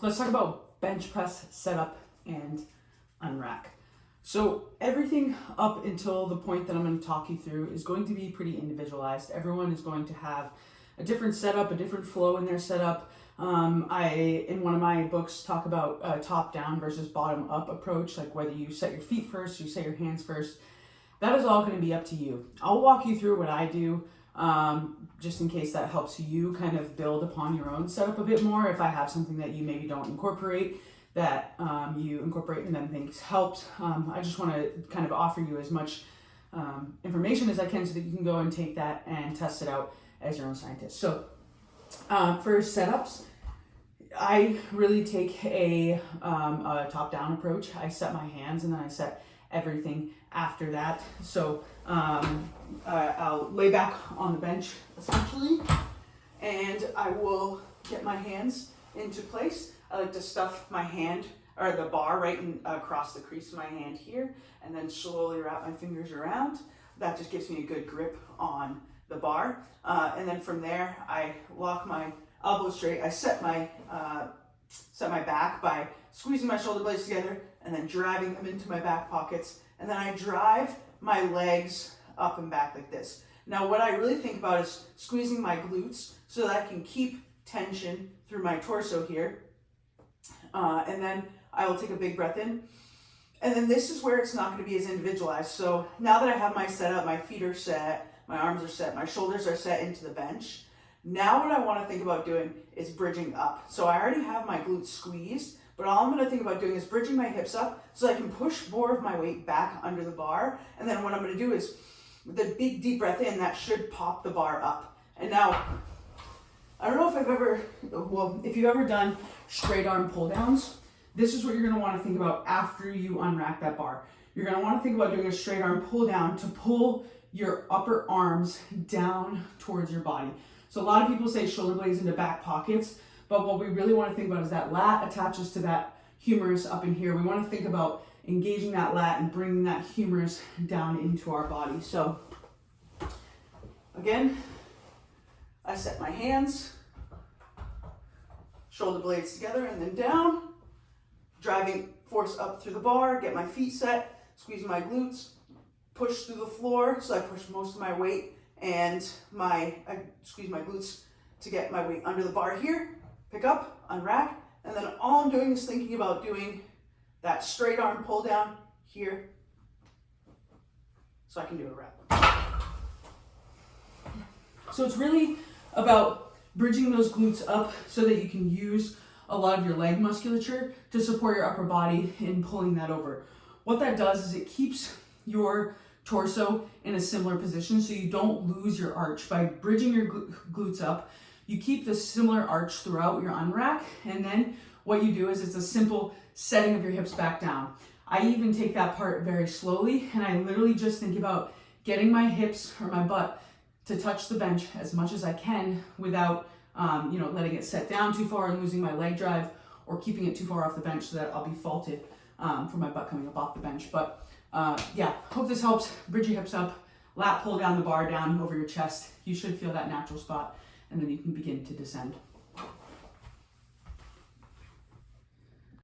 Let's talk about bench press setup and unrack. So everything up until the point that I'm going to talk you through is going to be pretty individualized. Everyone is going to have a different setup, a different flow in their setup. I, in one of my books, talk about a top-down versus bottom-up approach, like whether you set your feet first, you set your hands first. That is all going to be up to you. I'll walk you through what I do, just in case that helps you kind of build upon your own setup a bit more. If I have something that you maybe don't incorporate, that you incorporate and then things helped. I just want to kind of offer you as much information as I can so that you can go and take that and test it out as your own scientist. So for setups, I really take a top-down approach. I set my hands and then I set everything after that. So I'll lay back on the bench essentially, and I will get my hands into place. I like to stuff my hand or the bar right across the crease of my hand here, and then slowly wrap my fingers around. That just gives me a good grip on the bar. And then from there, I lock my elbows straight. I set my back by squeezing my shoulder blades together and then driving them into my back pockets. And then I drive my legs up and back like this. Now, what I really think about is squeezing my glutes so that I can keep tension through my torso here. And then I will take a big breath in. And then this is where it's not going to be as individualized. So now that I have my setup, my feet are set, my arms are set, my shoulders are set into the bench. Now what I want to think about doing is bridging up. So I already have my glutes squeezed, but all I'm going to think about doing is bridging my hips up so I can push more of my weight back under the bar. And then what I'm going to do is, with a big deep breath in, that should pop the bar up. And now, I don't know if you've ever done straight arm pull downs, this is what you're going to want to think about after you unrack that bar. You're going to want to think about doing a straight arm pull down to pull your upper arms down towards your body. So a lot of people say shoulder blades into back pockets, but what we really want to think about is that lat attaches to that humerus up in here. We want to think about engaging that lat and bringing that humerus down into our body. So again, I set my hands, shoulder blades together and then down, driving force up through the bar, get my feet set, squeeze my glutes, push through the floor, so I push most of my weight, and I squeeze my glutes to get my weight under the bar here, pick up, unrack, and then all I'm doing is thinking about doing that straight arm pull down here, so I can do a rep. So it's really about bridging those glutes up so that you can use a lot of your leg musculature to support your upper body in pulling that over. What that does is it keeps your torso in a similar position so you don't lose your arch. By bridging your glutes up, you keep this similar arch throughout your unrack, and then what you do is it's a simple setting of your hips back down. I even take that part very slowly, and I literally just think about getting my hips or my butt to touch the bench as much as I can without letting it set down too far and losing my leg drive, or keeping it too far off the bench so that I'll be faulted for my butt coming up off the bench. But hope this helps. Bridge your hips up, lat pull down the bar down over your chest. You should feel that natural spot, and then you can begin to descend.